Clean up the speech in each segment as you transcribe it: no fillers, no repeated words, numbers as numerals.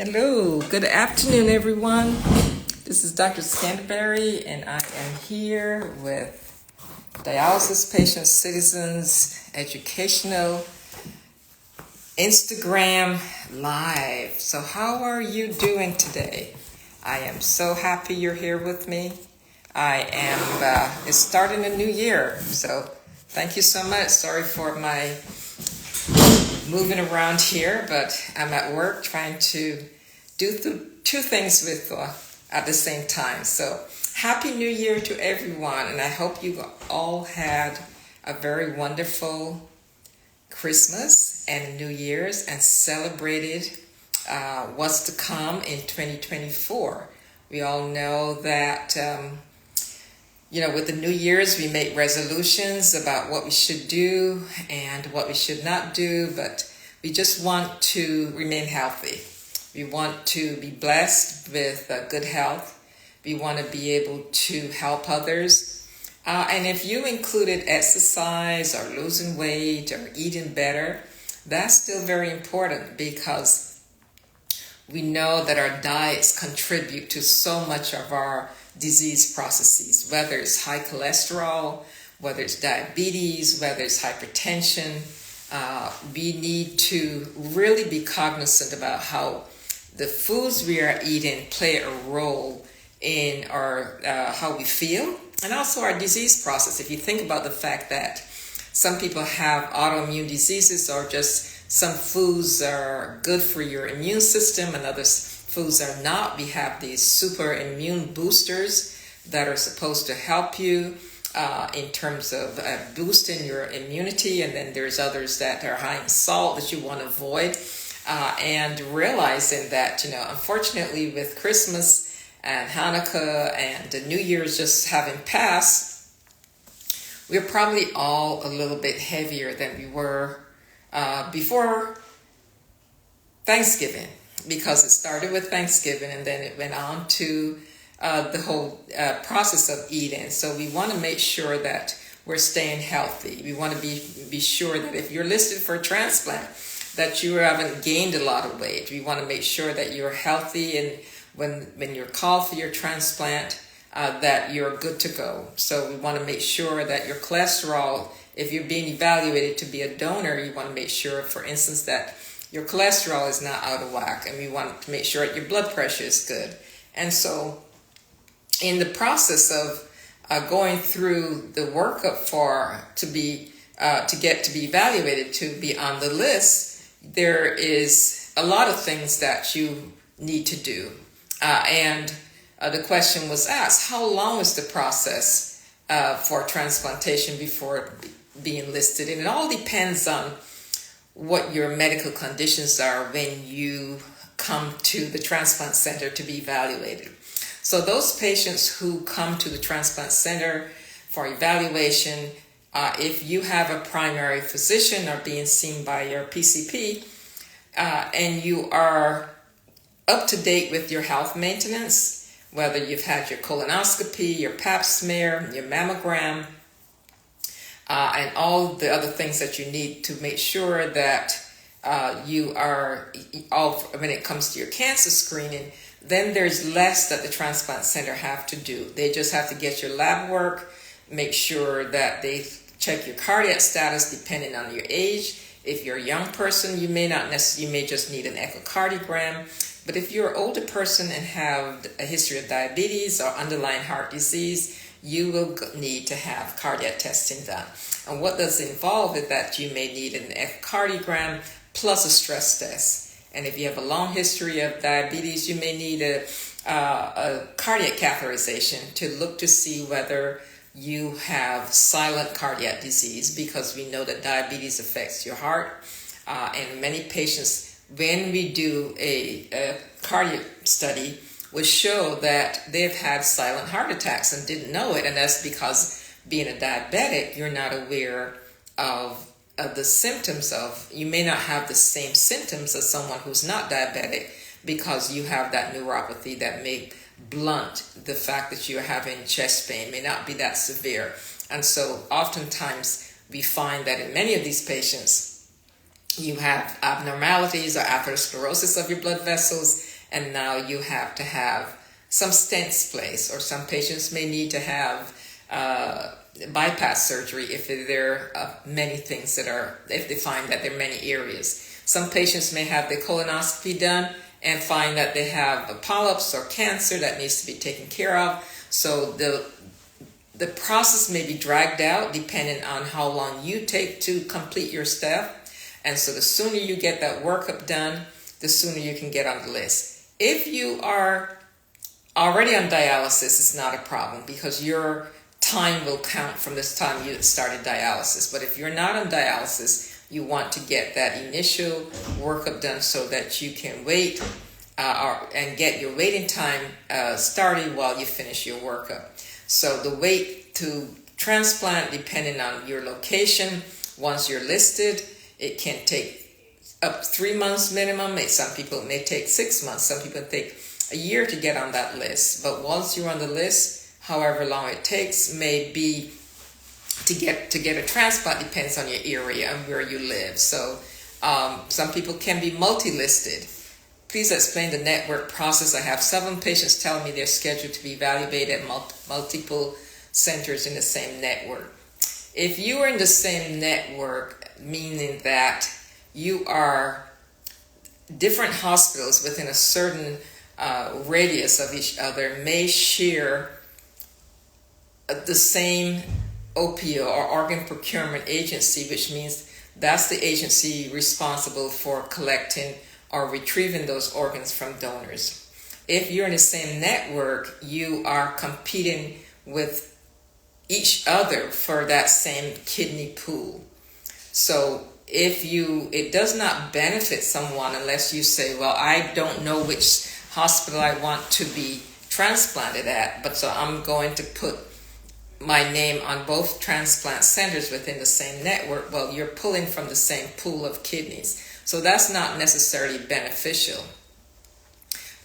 Hello, good afternoon, everyone. This is Dr. Scanterbury, and I am here with Dialysis Patient Citizens Educational Instagram Live. So, how are you doing today? I am so happy you're here with me. It's starting a new year, so thank you so much. Sorry for my moving around here, but I'm at work trying to do two things at the same time. So happy New Year to everyone, and I hope you all had a very wonderful Christmas and New Year's and celebrated what's to come in 2024. We all know that with the New Year's, we make resolutions about what we should do and what we should not do, but we just want to remain healthy. We want to be blessed with good health. We want to be able to help others. And if you included exercise or losing weight or eating better, that's still very important because we know that our diets contribute to so much of our disease processes, whether it's high cholesterol, whether it's diabetes, whether it's hypertension. We need to really be cognizant about how the foods we are eating play a role in our how we feel and also our disease process. If you think about the fact that some people have autoimmune diseases or just some foods are good for your immune system and others foods are not. We have these super immune boosters that are supposed to help you in terms of boosting your immunity, and then there's others that are high in salt that you want to avoid. And realizing that, unfortunately with Christmas and Hanukkah and the New Year's just having passed, we're probably all a little bit heavier than we were before Thanksgiving, because it started with Thanksgiving and then it went on to the whole process of eating. So we want to make sure that we're staying healthy. We want to be sure that if you're listed for a transplant, that you haven't gained a lot of weight. We want to make sure that you're healthy, and when you're called for your transplant, that you're good to go. So we want to make sure that your cholesterol, if you're being evaluated to be a donor, you want to make sure, for instance, that your cholesterol is not out of whack, and we want to make sure that your blood pressure is good. And so in the process of going through the workup to get to be evaluated to be on the list, there is a lot of things that you need to do. And the question was asked, how long is the process for transplantation before being listed? And it all depends on what your medical conditions are when you come to the transplant center to be evaluated. So those patients who come to the transplant center for evaluation, if you have a primary physician or being seen by your PCP, and you are up to date with your health maintenance, whether you've had your colonoscopy, your pap smear, your mammogram, and all the other things that you need to make sure that you are, when it comes to your cancer screening, then there's less that the transplant center have to do. They just have to get your lab work, make sure that they check your cardiac status depending on your age. If you're a young person, you may just need an echocardiogram. But if you're an older person and have a history of diabetes or underlying heart disease, you will need to have cardiac testing done. And what does it involve is that you may need an echocardiogram plus a stress test. And if you have a long history of diabetes, you may need a cardiac catheterization to look to see whether you have silent cardiac disease, because we know that diabetes affects your heart. And many patients, when we do a cardiac study, will show that they've had silent heart attacks and didn't know it. And that's because being a diabetic, you're not aware of the symptoms you may not have the same symptoms as someone who's not diabetic, because you have that neuropathy that may blunt the fact that you're having chest pain, may not be that severe. And so oftentimes we find that in many of these patients, you have abnormalities or atherosclerosis of your blood vessels, and now you have to have some stents placed, or some patients may need to have bypass surgery if there are many things if they find that there are many areas. Some patients may have the colonoscopy done and find that they have polyps or cancer that needs to be taken care of. So the process may be dragged out depending on how long you take to complete your step. And so the sooner you get that workup done, the sooner you can get on the list. If you are already on dialysis, it's not a problem because your time will count from this time you started dialysis. But if you're not on dialysis, you want to get that initial workup done so that you can wait and get your waiting time started while you finish your workup. So the wait to transplant, depending on your location, once you're listed, it can take up 3 months minimum. Some people may take 6 months. Some people take a year to get on that list. But once you're on the list, however long it takes may be to get a transplant depends on your area and where you live. So some people can be multi-listed. Please explain the network process. I have 7 patients telling me they're scheduled to be evaluated at multiple centers in the same network. If you are in the same network, meaning that you are different hospitals within a certain radius of each other may share the same OPO or organ procurement agency, which means that's the agency responsible for collecting or retrieving those organs from donors. If you're in the same network, you are competing with each other for that same kidney pool. So it does not benefit someone unless you say, well, I don't know which hospital I want to be transplanted at, but so I'm going to put my name on both transplant centers within the same network. Well, you're pulling from the same pool of kidneys. So that's not necessarily beneficial.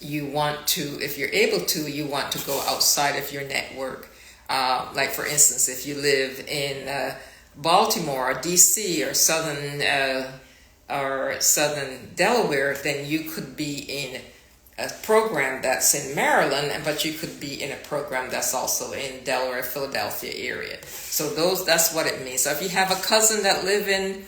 You want to, if you're able to, you want to go outside of your network. Like for instance, if you live in Baltimore or DC or southern Delaware, then you could be in a program that's in Maryland, but you could be in a program that's also in Delaware, Philadelphia area. So that's what it means. So if you have a cousin that live in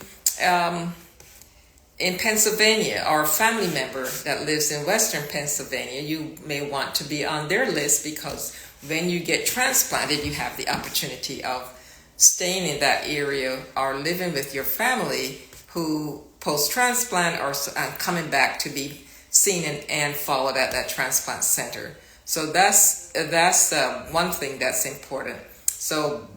Pennsylvania, or a family member that lives in Western Pennsylvania, you may want to be on their list, because when you get transplanted, you have the opportunity of staying in that area or living with your family who post-transplant are coming back to be seen and followed at that transplant center. So that's one thing that's important. So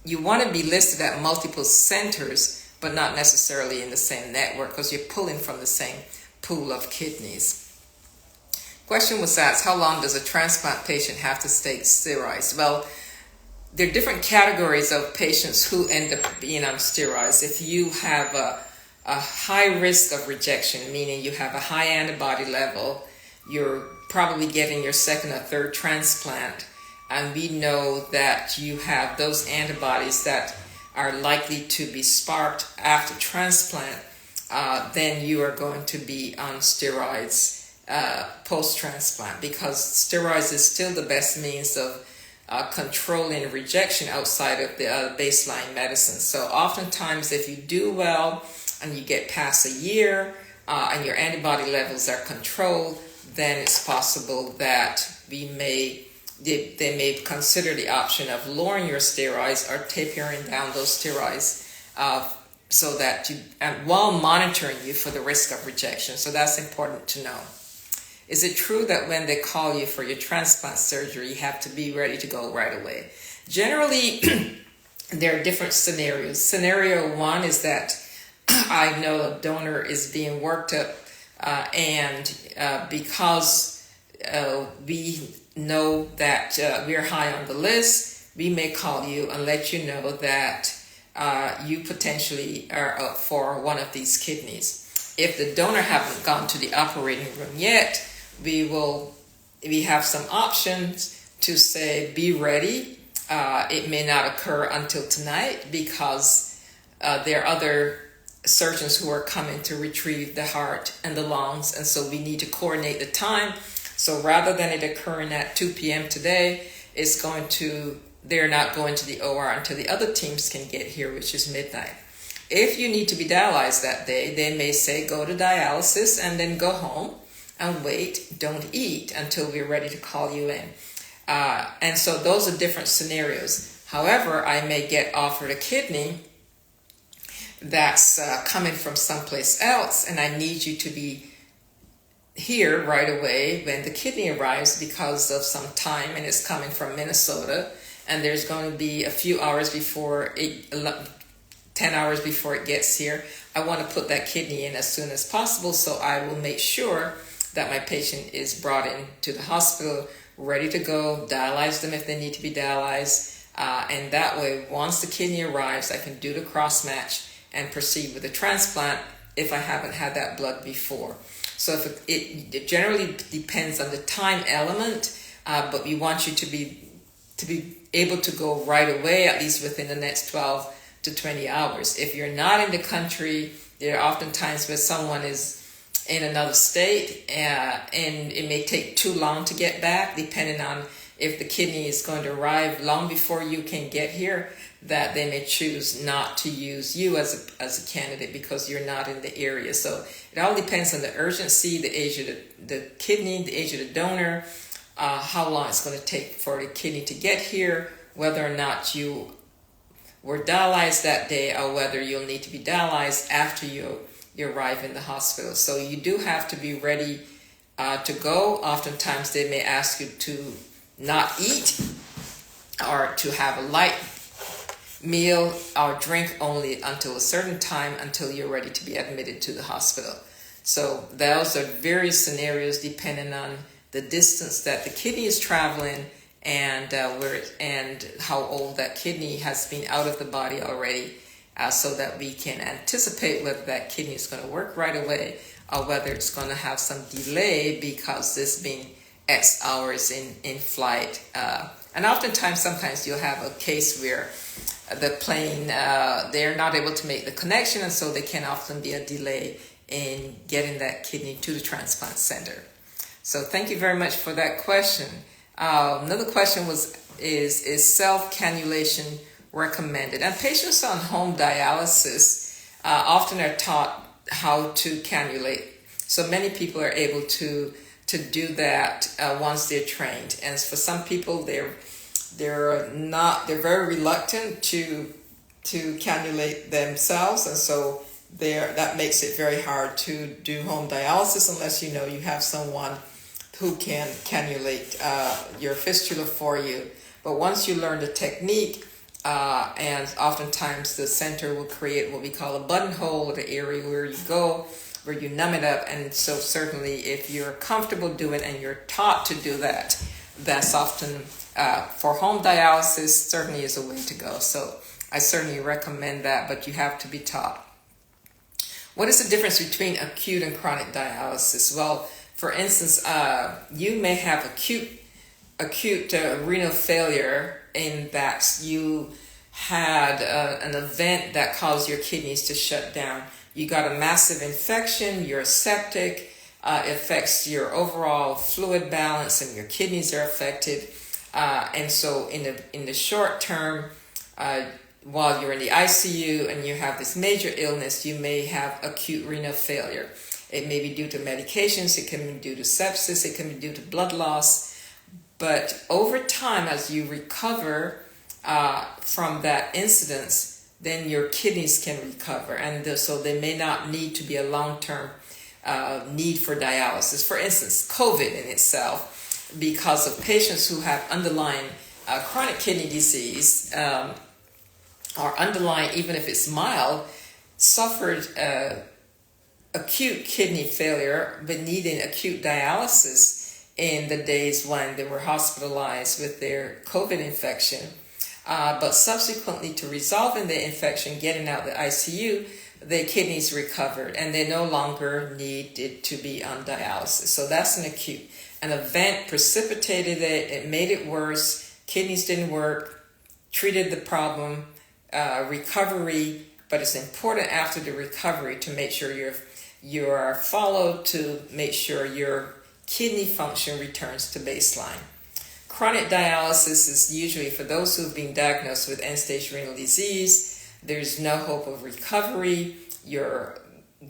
you want to be listed at multiple centers, but not necessarily in the same network, because you're pulling from the same pool of kidneys. Question was asked, how long does a transplant patient have to stay steroids? Well, there are different categories of patients who end up being on steroids. If you have a high risk of rejection, meaning you have a high antibody level, you're probably getting your second or third transplant, and we know that you have those antibodies that are likely to be sparked after transplant, then you are going to be on steroids post-transplant, because steroids is still the best means of controlling rejection outside of the baseline medicine. So oftentimes if you do well and you get past a year and your antibody levels are controlled, then it's possible that they may consider the option of lowering your steroids or tapering down those steroids so that while monitoring you for the risk of rejection. So that's important to know. Is it true that when they call you for your transplant surgery, you have to be ready to go right away? Generally, there are different scenarios. Scenario one is that I know a donor is being worked up, and because we know that we're high on the list, we may call you and let you know that you potentially are up for one of these kidneys. If the donor haven't gone to the operating room yet, we have some options to say, be ready. It may not occur until tonight, because there are other surgeons who are coming to retrieve the heart and the lungs, and so we need to coordinate the time. So rather than it occurring at 2 p.m. today, they're not going to the OR until the other teams can get here, which is midnight. If you need to be dialyzed that day, they may say go to dialysis and then go home and wait, don't eat until we're ready to call you in. And so those are different scenarios. However, I may get offered a kidney that's coming from someplace else, and I need you to be here right away when the kidney arrives because of some time, and it's coming from Minnesota, and there's going to be a few hours before 10 hours before it gets here. I want to put that kidney in as soon as possible, so I will make sure that my patient is brought in to the hospital, ready to go, dialyze them if they need to be dialyzed, and that way, once the kidney arrives, I can do the cross-match and proceed with the transplant if I haven't had that blood before. So if it generally depends on the time element, but we want you to be able to go right away, at least within the next 12 to 20 hours. If you're not in the country, there are often times where someone is in another state, and it may take too long to get back, depending on if the kidney is going to arrive long before you can get here, that they may choose not to use you as a candidate because you're not in the area. So it all depends on the urgency, the age of the kidney, the age of the donor, how long it's going to take for the kidney to get here, whether or not you were dialyzed that day or whether you'll need to be dialyzed after you arrive in the hospital. So you do have to be ready to go. Oftentimes they may ask you to not eat or to have a light meal or drink only until a certain time, until you're ready to be admitted to the hospital. So those are various scenarios depending on the distance that the kidney is traveling and how old that kidney has been out of the body already, so that we can anticipate whether that kidney is going to work right away or whether it's going to have some delay because it's been X hours in flight. And oftentimes, sometimes you'll have a case where the plane, they're not able to make the connection, and so there can often be a delay in getting that kidney to the transplant center. So thank you very much for that question. Another question is self-canulation recommended? And patients on home dialysis often are taught how to cannulate. So many people are able to do that once they're trained. And for some people, they're very reluctant to cannulate themselves, and so that makes it very hard to do home dialysis unless you have someone who can cannulate your fistula for you. But once you learn the technique, and oftentimes the center will create what we call a buttonhole, the area where you go, where you numb it up. And so certainly if you're comfortable doing it and you're taught to do that, that's often for home dialysis certainly is a way to go. So I certainly recommend that, but you have to be taught. What is the difference between acute and chronic dialysis? Well, for instance, you may have acute renal failure in that you had an event that caused your kidneys to shut down. You got a massive infection, you're septic, it affects your overall fluid balance, and your kidneys are affected. And so in the short term, while you're in the ICU and you have this major illness, you may have acute renal failure. It may be due to medications, it can be due to sepsis, it can be due to blood loss. But over time, as you recover from that incident, then your kidneys can recover. And so there may not need to be a long-term need for dialysis. For instance, COVID in itself, because of patients who have underlying chronic kidney disease, or underlying, even if it's mild, suffered acute kidney failure but needing acute dialysis in the days when they were hospitalized with their COVID infection. But subsequently to resolving the infection, getting out of the ICU, their kidneys recovered and they no longer needed to be on dialysis. So that's an acute. An event precipitated it, it made it worse, kidneys didn't work, treated the problem, recovery, but it's important after the recovery to make sure you're followed, to make sure you're kidney function returns to baseline. Chronic dialysis is usually for those who've been diagnosed with end-stage renal disease. There's no hope of recovery.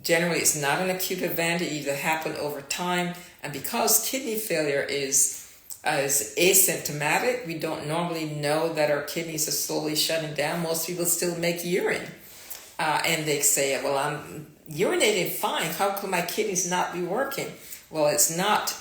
Generally, it's not an acute event. It either happens over time, and because kidney failure is asymptomatic, we don't normally know that our kidneys are slowly shutting down. Most people still make urine, and they say, well, I'm urinating fine. How could my kidneys not be working? Well, it's not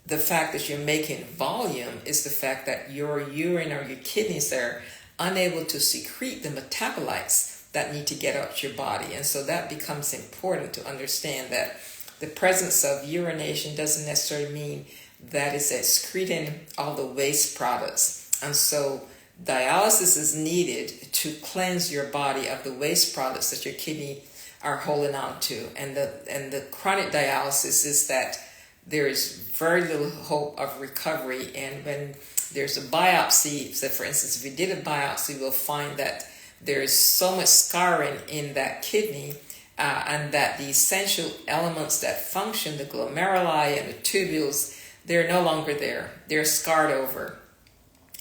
the fact that you're making volume, it's the fact that your urine or your kidneys are unable to secrete the metabolites that need to get out your body. And so that becomes important to understand that the presence of urination doesn't necessarily mean that it's excreting all the waste products. And so dialysis is needed to cleanse your body of the waste products that your kidney are holding on to. And the chronic dialysis is that there is very little hope of recovery. And when there's a biopsy, so for instance, if we did a biopsy, we'll find that there is so much scarring in that kidney, and that the essential elements that function, the glomeruli and the tubules, they're no longer there. They're scarred over,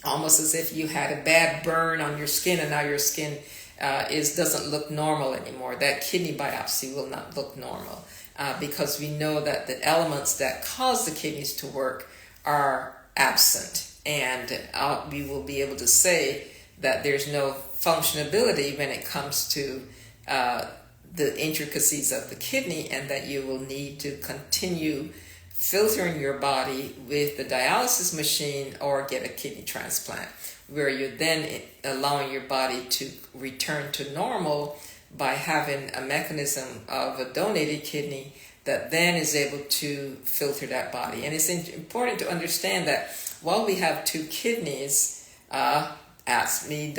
almost as if you had a bad burn on your skin and now your skin doesn't look normal anymore. That kidney biopsy will not look normal because we know that the elements that cause the kidneys to work are absent, and we will be able to say that there's no functionability when it comes to the intricacies of the kidney, and that you will need to continue filtering your body with the dialysis machine or get a kidney transplant, where you're then allowing your body to return to normal by having a mechanism of a donated kidney that then is able to filter that body. And it's important to understand that while we have two kidneys, don't ask me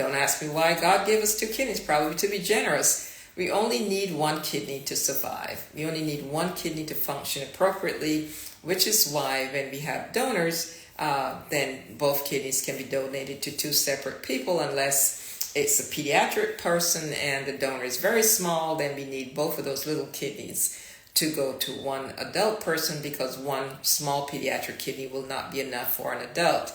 why God gave us two kidneys, probably to be generous. We only need one kidney to survive. We only need one kidney to function appropriately, which is why when we have donors, then both kidneys can be donated to two separate people, unless it's a pediatric person and the donor is very small. Then we need both of those little kidneys to go to one adult person, because one small pediatric kidney will not be enough for an adult.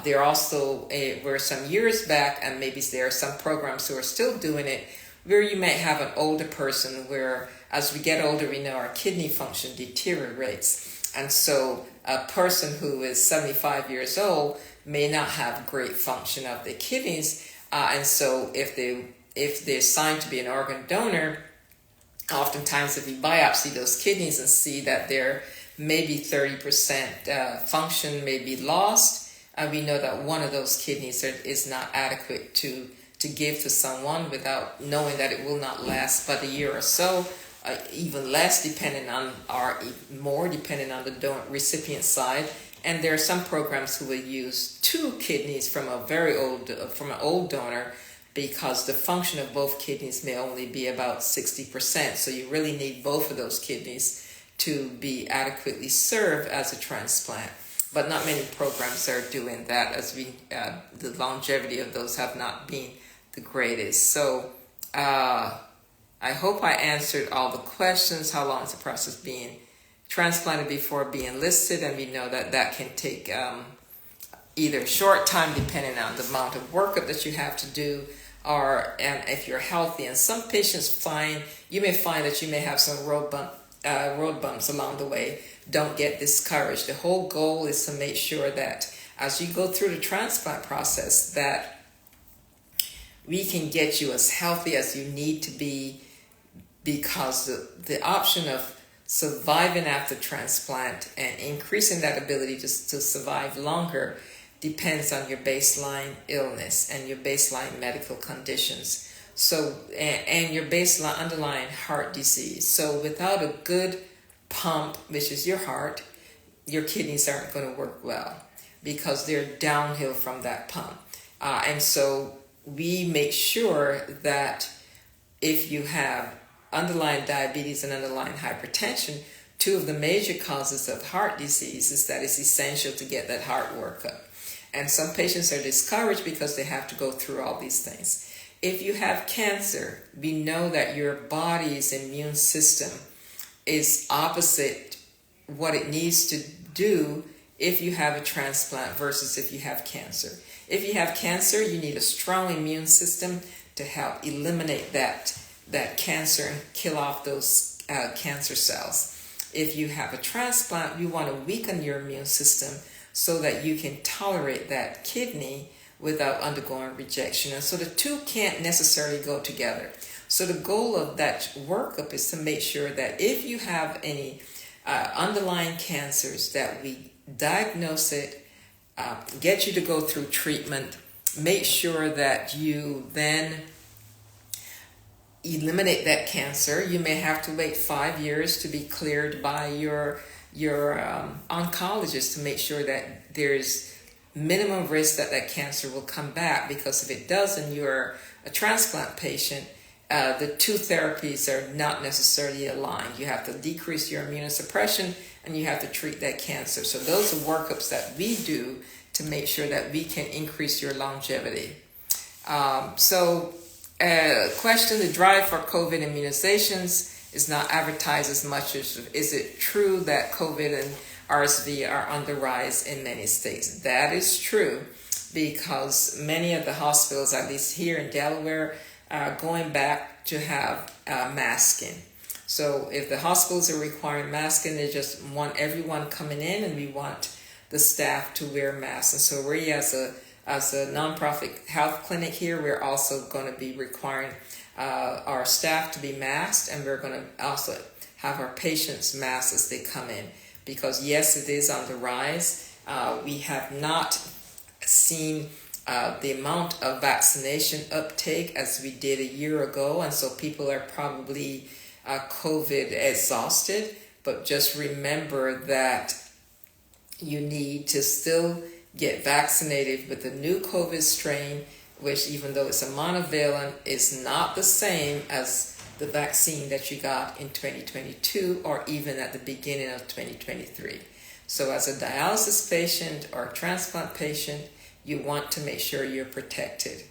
There also were some years back, and maybe there are some programs who are still doing it, where you may have an older person where, as we get older, we know our kidney function deteriorates. And so a person who is 75 years old may not have great function of their kidneys. And so if they're assigned to be an organ donor, oftentimes if we biopsy those kidneys and see that there maybe 30% function may be lost, we know that one of those kidneys is not adequate to give to someone, without knowing that it will not last but a year or so, even less depending on the recipient side. And there are some programs who will use two kidneys from an old donor, because the function of both kidneys may only be about 60%. So you really need both of those kidneys to be adequately served as a transplant. But not many programs are doing that, as the longevity of those have not been the greatest. So I hope I answered all the questions. How long is the process being transplanted before being listed? And we know that can take either short time, depending on the amount of workup that you have to do, and if you're healthy. And some patients you may find that you may have some road bumps along the way. Don't get discouraged. The whole goal is to make sure that as you go through the transplant process, that we can get you as healthy as you need to be, because the option of surviving after transplant and increasing that ability to survive longer depends on your baseline illness and your baseline medical conditions. So, and your baseline underlying heart disease. So without a good pump, which is your heart, your kidneys aren't going to work well, because they're downhill from that pump. And so we make sure that if you have underlying diabetes and underlying hypertension, two of the major causes of heart disease, is that it's essential to get that heart workup. And some patients are discouraged because they have to go through all these things. If you have cancer, we know that your body's immune system is opposite what it needs to do if you have a transplant versus if you have cancer. If you have cancer, you need a strong immune system to help eliminate that cancer and kill off those cancer cells. If you have a transplant, you want to weaken your immune system so that you can tolerate that kidney without undergoing rejection. And so the two can't necessarily go together. So the goal of that workup is to make sure that if you have any underlying cancers, that we diagnose it, get you to go through treatment, make sure that you then eliminate that cancer. You may have to wait 5 years to be cleared by your oncologist to make sure that there's minimum risk that cancer will come back, because if it does and you're a transplant patient, the two therapies are not necessarily aligned. You have to decrease your immunosuppression and you have to treat that cancer. So those are workups that we do to make sure that we can increase your longevity. Question: the drive for COVID immunizations is not advertised as much. Is it true that COVID and RSV are on the rise in many states? That is true, because many of the hospitals, at least here in Delaware, are going back to have masking. So if the hospitals are requiring masking, they just want everyone coming in, and we want the staff to wear masks. And so we, as a nonprofit health clinic here, we're also going to be requiring our staff to be masked, and we're going to also have our patients masked as they come in, because yes, it is on the rise. We have not seen the amount of vaccination uptake as we did a year ago, and so people are probably COVID exhausted. But just remember that you need to still get vaccinated with the new COVID strain, which, even though it's a monovalent, is not the same as the vaccine that you got in 2022 or even at the beginning of 2023. So as a dialysis patient or a transplant patient, you want to make sure you're protected.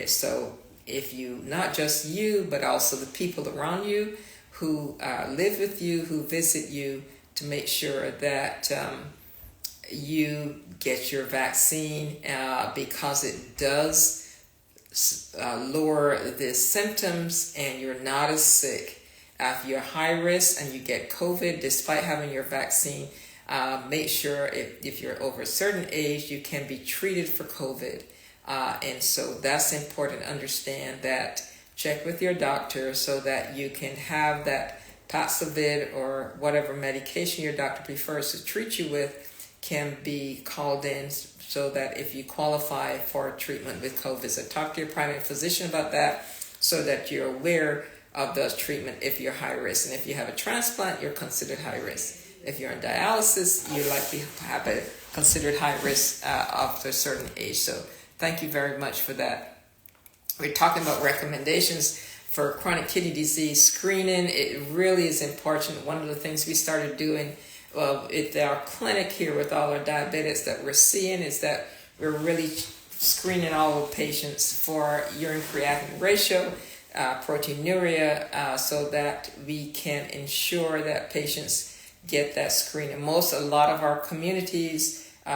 So if you, not just you, but also the people around you who live with you, who visit you, to make sure that you get your vaccine, because it does lower the symptoms and you're not as sick. If you're high risk and you get COVID despite having your vaccine, make sure if you're over a certain age, you can be treated for COVID. And so that's important to understand that. Check with your doctor so that you can have that Paxlovid or whatever medication your doctor prefers to treat you with can be called in, so that if you qualify for treatment with COVID, so talk to your primary physician about that so that you're aware of the treatment if you're high risk. And if you have a transplant, you're considered high risk. If you're in dialysis, you're likely to have a considered high risk after a certain age. So thank you very much for that. We're talking about recommendations for chronic kidney disease screening. It really is important. One of the things we started doing at our clinic here with all our diabetics that we're seeing is that we're really screening all the patients for urine creatinine ratio, proteinuria, so that we can ensure that patients get that screening. A lot of our communities who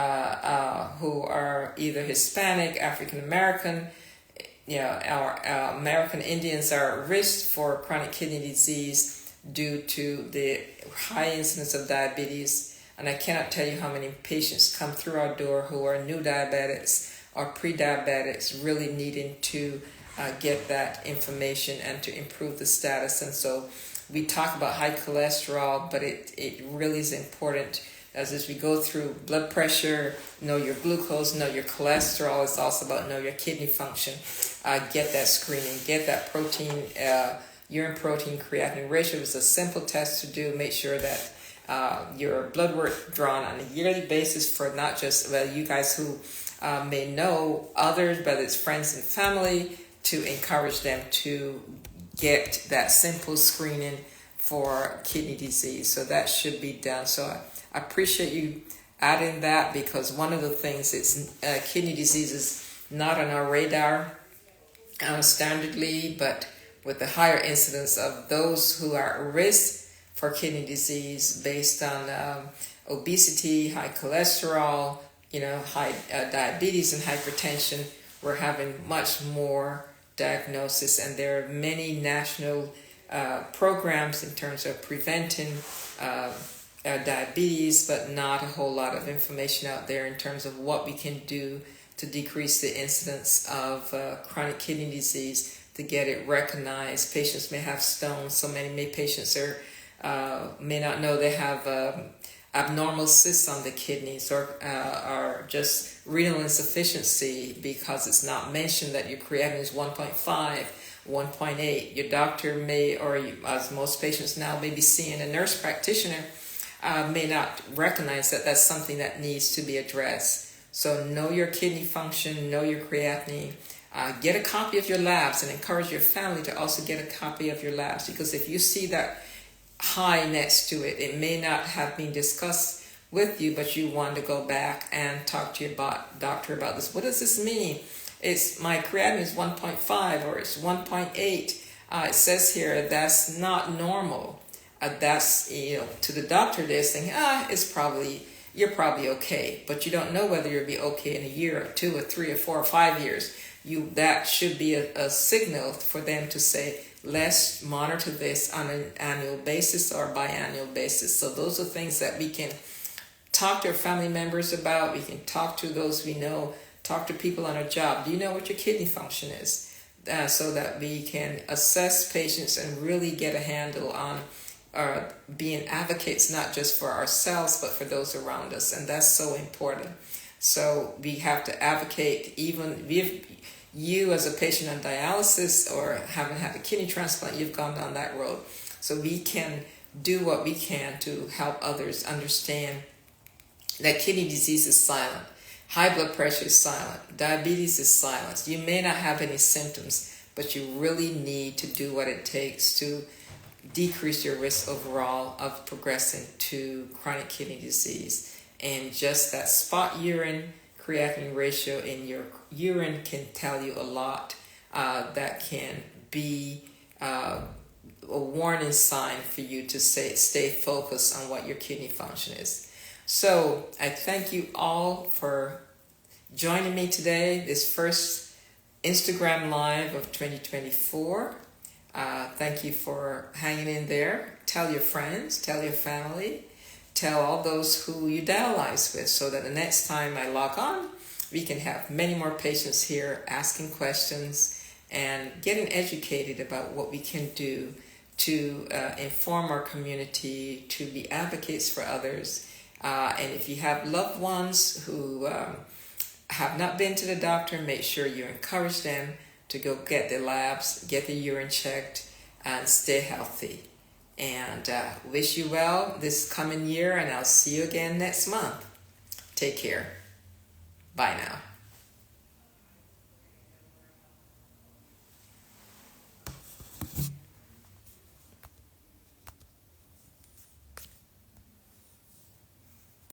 are either Hispanic, African American, our American Indians are at risk for chronic kidney disease due to the high incidence of diabetes. And I cannot tell you how many patients come through our door who are new diabetics or pre-diabetics, really needing to get that information and to improve the status. And so we talk about high cholesterol, but it really is important as we go through blood pressure, know your glucose, know your cholesterol. It's also about know your kidney function. Get that screening, get that protein, urine protein creatinine ratio. It's a simple test to do. Make sure that your blood work drawn on a yearly basis for not just you guys who may know others, but it's friends and family, to encourage them to get that simple screening for kidney disease. So that should be done. So I appreciate you adding that, because one of the things is kidney disease is not on our radar standardly, but with the higher incidence of those who are at risk for kidney disease based on obesity, high cholesterol, high diabetes and hypertension. We're having much more diagnosis, and there are many national programs in terms of preventing diabetes, but not a whole lot of information out there in terms of what we can do to decrease the incidence of chronic kidney disease, to get it recognized. Patients may have stones. So many patients may not know they have abnormal cysts on the kidneys, or are just renal insufficiency because it's not mentioned that your creatinine is 1.5, 1.8. Your doctor may, or as most patients now may be seeing, a nurse practitioner may not recognize that that's something that needs to be addressed. So know your kidney function, know your creatinine. Get a copy of your labs, and encourage your family to also get a copy of your labs, because if you see that high next to it, it may not have been discussed with you, but you want to go back and talk to your doctor about this. What does this mean? It's my creatinine is 1.5 or it's 1.8. It says here that's not normal. That's, to the doctor they're saying, you're probably okay, but you don't know whether you'll be okay in a year or 2 or 3 or 4 or 5 years. That should be a signal for them to say, let's monitor this on an annual basis or biannual basis. So those are things that we can talk to our family members about. We can talk to those we know, talk to people on a job. Do you know what your kidney function is? So that we can assess patients and really get a handle on being advocates, not just for ourselves, but for those around us. And that's so important. So we have to advocate, even if you as a patient on dialysis or haven't had a kidney transplant, you've gone down that road. So we can do what we can to help others understand that kidney disease is silent. High blood pressure is silent. Diabetes is silent. You may not have any symptoms, but you really need to do what it takes to decrease your risk overall of progressing to chronic kidney disease. And just that spot urine creatinine ratio in your urine can tell you a lot. That can be a warning sign for you to stay focused on what your kidney function is. So I thank you all for joining me today, this first Instagram Live of 2024. Thank you for hanging in there. Tell your friends, tell your family, tell all those who you dialyze with, so that the next time I log on, we can have many more patients here asking questions and getting educated about what we can do to inform our community, to be advocates for others. And if you have loved ones who have not been to the doctor, make sure you encourage them to go get their labs, get their urine checked, and stay healthy. And wish you well this coming year, and I'll see you again next month. Take care. Bye now.